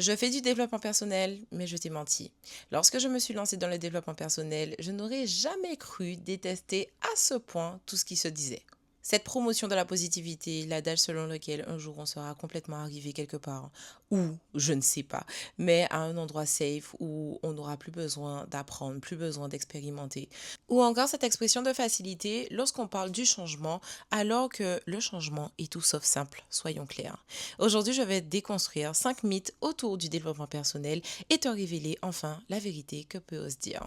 Je fais du développement personnel, mais je t'ai menti. Lorsque je me suis lancée dans le développement personnel, je n'aurais jamais cru détester à ce point tout ce qui se disait. Cette promotion de la positivité, l'adage selon lequel un jour on sera complètement arrivé quelque part, ou je ne sais pas, mais à un endroit safe où on n'aura plus besoin d'apprendre, plus besoin d'expérimenter. Ou encore cette expression de facilité lorsqu'on parle du changement, alors que le changement est tout sauf simple, soyons clairs. Aujourd'hui, je vais déconstruire 5 mythes autour du développement personnel et te révéler enfin la vérité que peu osent dire.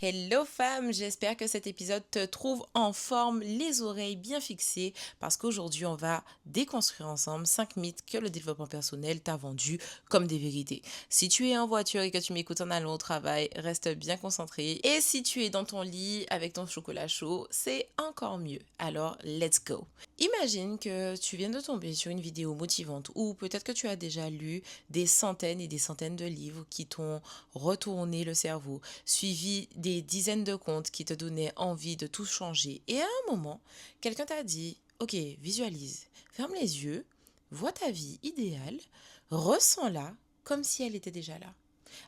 Hello femme, j'espère que cet épisode te trouve en forme, les oreilles bien fixées, parce qu'aujourd'hui on va déconstruire ensemble 5 mythes que le développement personnel t'a vendus comme des vérités. Si tu es en voiture et que tu m'écoutes en allant au travail, reste bien concentré. Et si tu es dans ton lit avec ton chocolat chaud, c'est encore mieux. Alors let's go. Imagine que tu viens de tomber sur une vidéo motivante ou peut-être que tu as déjà lu des centaines et des centaines de livres qui t'ont retourné le cerveau, suivi des dizaines de comptes qui te donnaient envie de tout changer. Et à un moment, quelqu'un t'a dit, ok, visualise, ferme les yeux, vois ta vie idéale, ressens-la comme si elle était déjà là.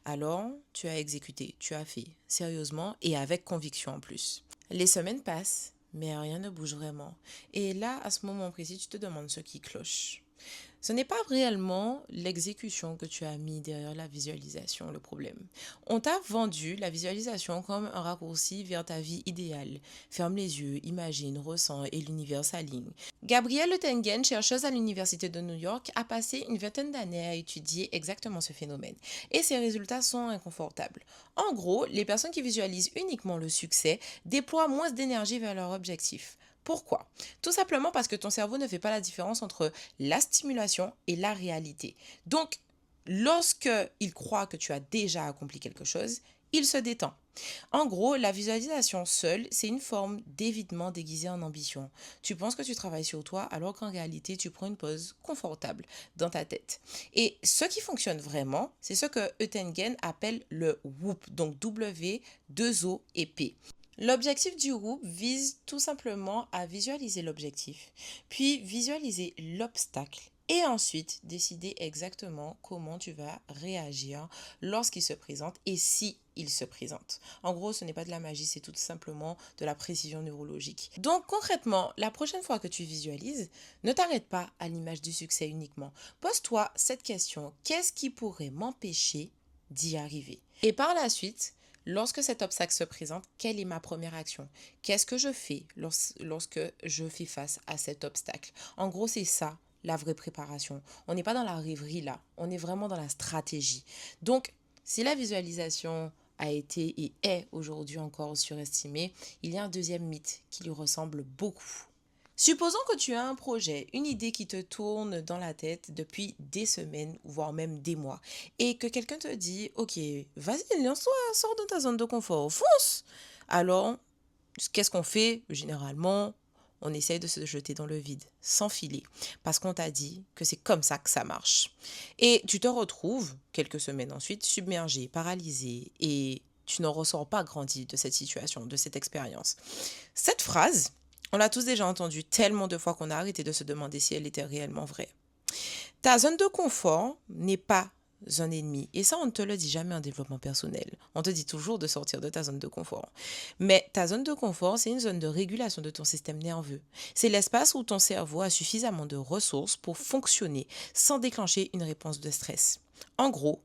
Alors, tu as exécuté, tu as fait, sérieusement et avec conviction en plus. Les semaines passent, mais rien ne bouge vraiment. Et là, à ce moment précis, tu te demandes ce qui cloche. Ce n'est pas réellement l'exécution que tu as mis derrière la visualisation le problème. On t'a vendu la visualisation comme un raccourci vers ta vie idéale. Ferme les yeux, imagine, ressens et l'univers s'aligne. Gabrielle Tengen, chercheuse à l'Université de New York, a passé une vingtaine d'années à étudier exactement ce phénomène. Et ses résultats sont inconfortables. En gros, les personnes qui visualisent uniquement le succès déploient moins d'énergie vers leur objectif. Pourquoi? Tout simplement parce que ton cerveau ne fait pas la différence entre la stimulation et la réalité. Donc, lorsque il croit que tu as déjà accompli quelque chose, il se détend. En gros, la visualisation seule, c'est une forme d'évitement déguisé en ambition. Tu penses que tu travailles sur toi alors qu'en réalité, tu prends une pause confortable dans ta tête. Et ce qui fonctionne vraiment, c'est ce que Euthengen appelle le WOOP, donc W, 2 O et P. L'objectif du groupe vise tout simplement à visualiser l'objectif, puis visualiser l'obstacle et ensuite décider exactement comment tu vas réagir lorsqu'il se présente et si il se présente. En gros, ce n'est pas de la magie, c'est tout simplement de la précision neurologique. Donc concrètement, la prochaine fois que tu visualises, ne t'arrête pas à l'image du succès uniquement. Pose-toi cette question, qu'est-ce qui pourrait m'empêcher d'y arriver? Et par la suite, lorsque cet obstacle se présente, quelle est ma première action? Qu'est-ce que je fais lorsque je fais face à cet obstacle? En gros, c'est ça, la vraie préparation. On n'est pas dans la rêverie là, on est vraiment dans la stratégie. Donc, si la visualisation a été et est aujourd'hui encore surestimée, il y a un deuxième mythe qui lui ressemble beaucoup. Supposons que tu as un projet, une idée qui te tourne dans la tête depuis des semaines, voire même des mois, et que quelqu'un te dit, ok, vas-y, lance-toi, sors de ta zone de confort, fonce. Alors, qu'est-ce qu'on fait? Généralement, on essaye de se jeter dans le vide, sans filer, parce qu'on t'a dit que c'est comme ça que ça marche. Et tu te retrouves, quelques semaines ensuite, submergé, paralysé, et tu n'en ressors pas grandi de cette situation, de cette expérience. Cette phrase, on l'a tous déjà entendue tellement de fois qu'on a arrêté de se demander si elle était réellement vraie. Ta zone de confort n'est pas un ennemi. Et ça, on ne te le dit jamais en développement personnel. On te dit toujours de sortir de ta zone de confort. Mais ta zone de confort, c'est une zone de régulation de ton système nerveux. C'est l'espace où ton cerveau a suffisamment de ressources pour fonctionner sans déclencher une réponse de stress. En gros,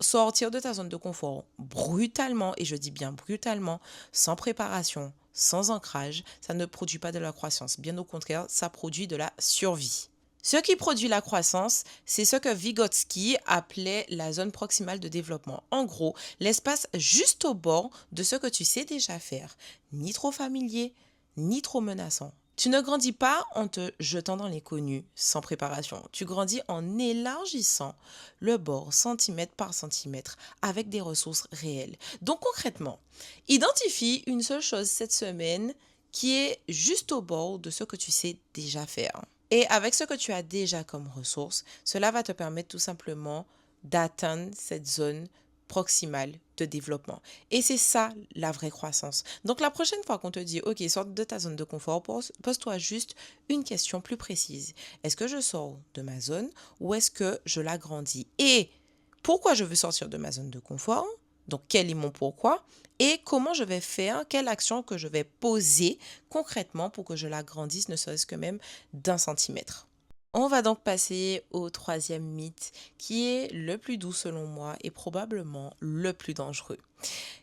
sortir de ta zone de confort brutalement, et je dis bien brutalement, sans préparation, sans ancrage, ça ne produit pas de la croissance. Bien au contraire, ça produit de la survie. Ce qui produit la croissance, c'est ce que Vygotsky appelait la zone proximale de développement. En gros, l'espace juste au bord de ce que tu sais déjà faire, ni trop familier, ni trop menaçant. Tu ne grandis pas en te jetant dans l'inconnu sans préparation. Tu grandis en élargissant le bord centimètre par centimètre avec des ressources réelles. Donc concrètement, identifie une seule chose cette semaine qui est juste au bord de ce que tu sais déjà faire. Et avec ce que tu as déjà comme ressources, cela va te permettre tout simplement d'atteindre cette zone proximal de développement. Et c'est ça la vraie croissance. Donc la prochaine fois qu'on te dit, OK, sors de ta zone de confort, pose-toi juste une question plus précise. Est-ce que je sors de ma zone ou est-ce que je l'agrandis? Et pourquoi je veux sortir de ma zone de confort? Donc quel est mon pourquoi? Et comment je vais faire, quelle action que je vais poser concrètement pour que je l'agrandisse, ne serait-ce que même d'1 centimètre. On va donc passer au troisième mythe, qui est le plus doux selon moi et probablement le plus dangereux.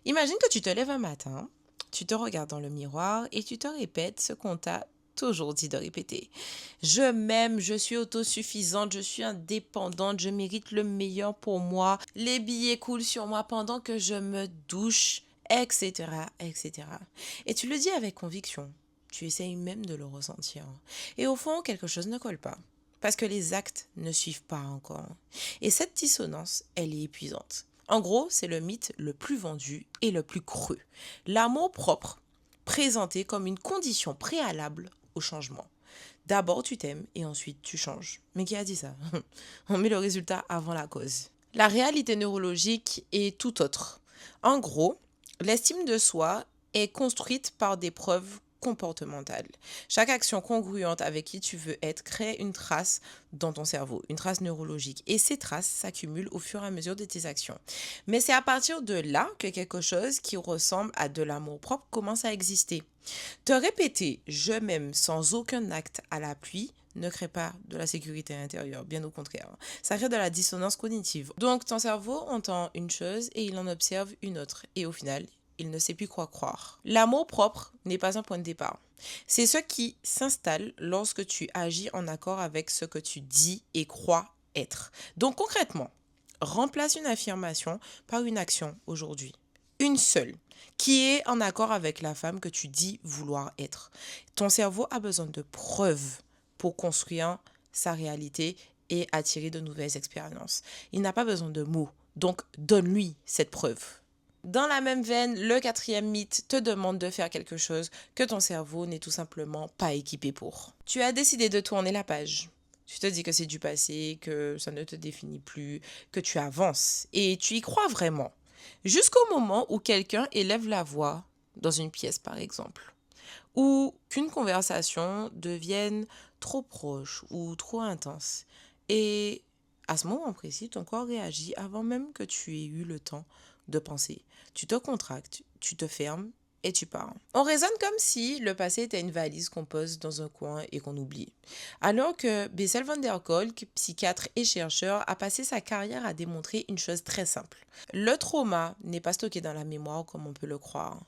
Imagine que tu te lèves un matin, tu te regardes dans le miroir et tu te répètes ce qu'on t'a toujours dit de répéter. Je m'aime, je suis autosuffisante, je suis indépendante, je mérite le meilleur pour moi, les billets coulent sur moi pendant que je me douche, etc., etc. Et tu le dis avec conviction. Tu essayes même de le ressentir. Et au fond, quelque chose ne colle pas. Parce que les actes ne suivent pas encore. Et cette dissonance, elle est épuisante. En gros, c'est le mythe le plus vendu et le plus cru. L'amour propre, présenté comme une condition préalable au changement. D'abord, tu t'aimes et ensuite tu changes. Mais qui a dit ça? On met le résultat avant la cause. La réalité neurologique est tout autre. En gros, l'estime de soi est construite par des preuves comportementales. Chaque action congruente avec qui tu veux être crée une trace dans ton cerveau, une trace neurologique. Et ces traces s'accumulent au fur et à mesure de tes actions. Mais c'est à partir de là que quelque chose qui ressemble à de l'amour-propre commence à exister. Te répéter je m'aime sans aucun acte à l'appui ne crée pas de la sécurité intérieure, bien au contraire. Ça crée de la dissonance cognitive. Donc ton cerveau entend une chose et il en observe une autre. Et au final, il ne sait plus quoi croire. L'amour propre n'est pas un point de départ. C'est ce qui s'installe lorsque tu agis en accord avec ce que tu dis et crois être. Donc concrètement, remplace une affirmation par une action aujourd'hui. Une seule, qui est en accord avec la femme que tu dis vouloir être. Ton cerveau a besoin de preuves pour construire sa réalité et attirer de nouvelles expériences. Il n'a pas besoin de mots, donc donne-lui cette preuve. Dans la même veine, le quatrième mythe te demande de faire quelque chose que ton cerveau n'est tout simplement pas équipé pour. Tu as décidé de tourner la page. Tu te dis que c'est du passé, que ça ne te définit plus, que tu avances et tu y crois vraiment. Jusqu'au moment où quelqu'un élève la voix dans une pièce par exemple, ou qu'une conversation devienne trop proche ou trop intense. Et à ce moment précis, ton corps réagit avant même que tu aies eu le temps de penser. Tu te contractes, tu te fermes et tu pars. On raisonne comme si le passé était une valise qu'on pose dans un coin et qu'on oublie. Alors que Bessel van der Kolk, psychiatre et chercheur, a passé sa carrière à démontrer une chose très simple. Le trauma n'est pas stocké dans la mémoire comme on peut le croire.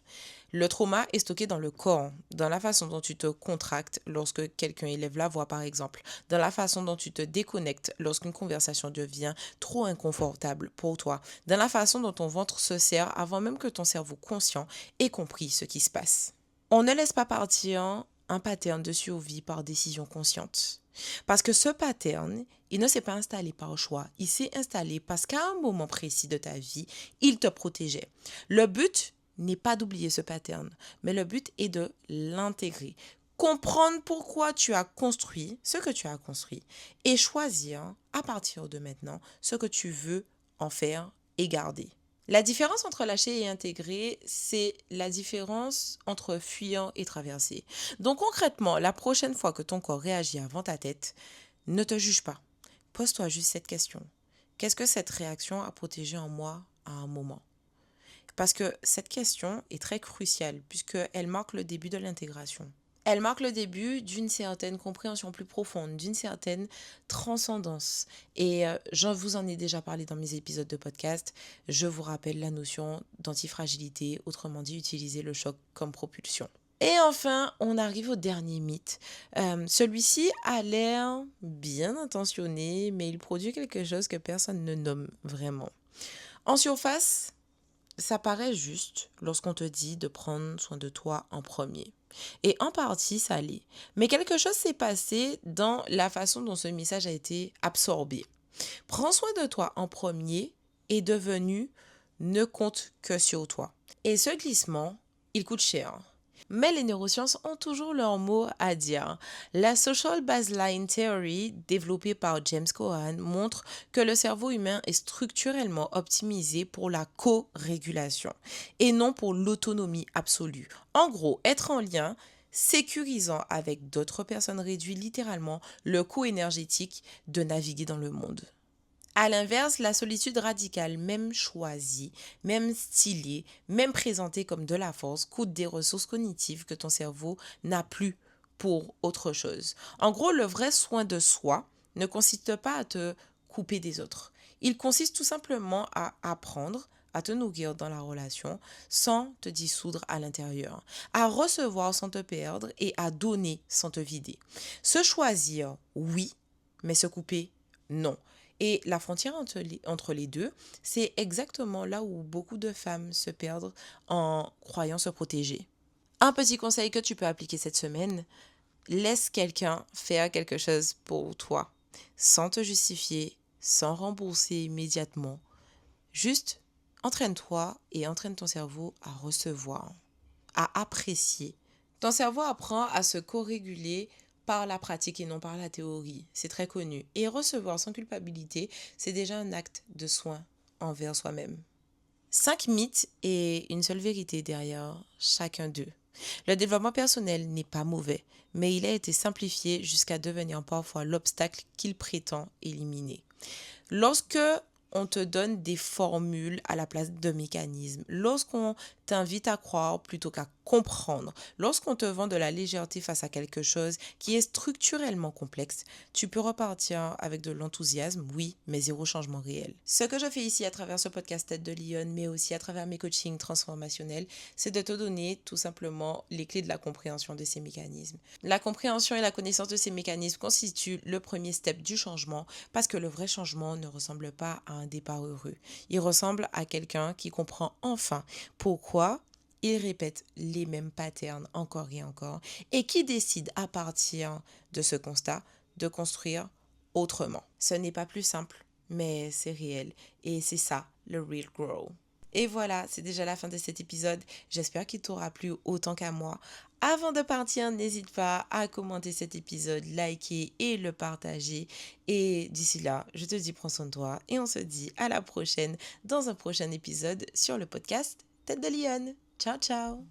Le trauma est stocké dans le corps, dans la façon dont tu te contractes lorsque quelqu'un élève la voix par exemple, dans la façon dont tu te déconnectes lorsqu'une conversation devient trop inconfortable pour toi, dans la façon dont ton ventre se serre avant même que ton cerveau conscient ait compris ce qui se passe. On ne laisse pas partir un pattern de survie par décision consciente. Parce que ce pattern, il ne s'est pas installé par choix, il s'est installé parce qu'à un moment précis de ta vie, il te protégeait. Le but n'est pas d'oublier ce pattern, mais le but est de l'intégrer. Comprendre pourquoi tu as construit ce que tu as construit et choisir à partir de maintenant ce que tu veux en faire et garder. La différence entre lâcher et intégrer, c'est la différence entre fuir et traverser. Donc concrètement, la prochaine fois que ton corps réagit avant ta tête, ne te juge pas. Pose-toi juste cette question. Qu'est-ce que cette réaction a protégé en moi à un moment? Parce que cette question est très cruciale puisqu'elle marque le début de l'intégration. Elle marque le début d'une certaine compréhension plus profonde, d'une certaine transcendance. Et je vous en ai déjà parlé dans mes épisodes de podcast. Je vous rappelle la notion d'antifragilité, autrement dit utiliser le choc comme propulsion. Et enfin, on arrive au dernier mythe. Celui-ci a l'air bien intentionné, mais il produit quelque chose que personne ne nomme vraiment. En surface, ça paraît juste lorsqu'on te dit de prendre soin de toi en premier. Et en partie, ça l'est. Mais quelque chose s'est passé dans la façon dont ce message a été absorbé. Prends soin de toi en premier est devenu ne compte que sur toi. Et ce glissement, il coûte cher. Mais les neurosciences ont toujours leur mot à dire. La Social Baseline Theory, développée par James Cohen, montre que le cerveau humain est structurellement optimisé pour la co-régulation et non pour l'autonomie absolue. En gros, être en lien sécurisant avec d'autres personnes réduit littéralement le coût énergétique de naviguer dans le monde. À l'inverse, la solitude radicale, même choisie, même stylée, même présentée comme de la force, coûte des ressources cognitives que ton cerveau n'a plus pour autre chose. En gros, le vrai soin de soi ne consiste pas à te couper des autres. Il consiste tout simplement à apprendre à te nourrir dans la relation sans te dissoudre à l'intérieur, à recevoir sans te perdre et à donner sans te vider. Se choisir, oui, mais se couper, non. Et la frontière entre les deux, c'est exactement là où beaucoup de femmes se perdent en croyant se protéger. Un petit conseil que tu peux appliquer cette semaine, laisse quelqu'un faire quelque chose pour toi, sans te justifier, sans rembourser immédiatement. Juste entraîne-toi et entraîne ton cerveau à recevoir, à apprécier. Ton cerveau apprend à se co-réguler par la pratique et non par la théorie. C'est très connu. Et recevoir sans culpabilité, c'est déjà un acte de soin envers soi-même. 5 mythes et une seule vérité derrière chacun d'eux. Le développement personnel n'est pas mauvais, mais il a été simplifié jusqu'à devenir parfois l'obstacle qu'il prétend éliminer. Lorsque on te donne des formules à la place de mécanismes, lorsqu'on t'invite à croire plutôt qu'à comprendre, lorsqu'on te vend de la légèreté face à quelque chose qui est structurellement complexe, tu peux repartir avec de l'enthousiasme, oui, mais zéro changement réel. Ce que je fais ici à travers ce podcast Tête de Lionne, mais aussi à travers mes coachings transformationnels, c'est de te donner tout simplement les clés de la compréhension de ces mécanismes. La compréhension et la connaissance de ces mécanismes constituent le premier step du changement parce que le vrai changement ne ressemble pas à un départ heureux. Il ressemble à quelqu'un qui comprend enfin pourquoi il répète les mêmes patterns encore et encore et qui décide à partir de ce constat de construire autrement. Ce n'est pas plus simple, mais c'est réel et c'est ça le real grow. Et voilà, c'est déjà la fin de cet épisode. J'espère qu'il t'aura plu autant qu'à moi. Avant de partir, n'hésite pas à commenter cet épisode, liker et le partager. Et d'ici là, je te dis prends soin de toi et on se dit à la prochaine dans un prochain épisode sur le podcast Tête de Lionne. Ciao, ciao!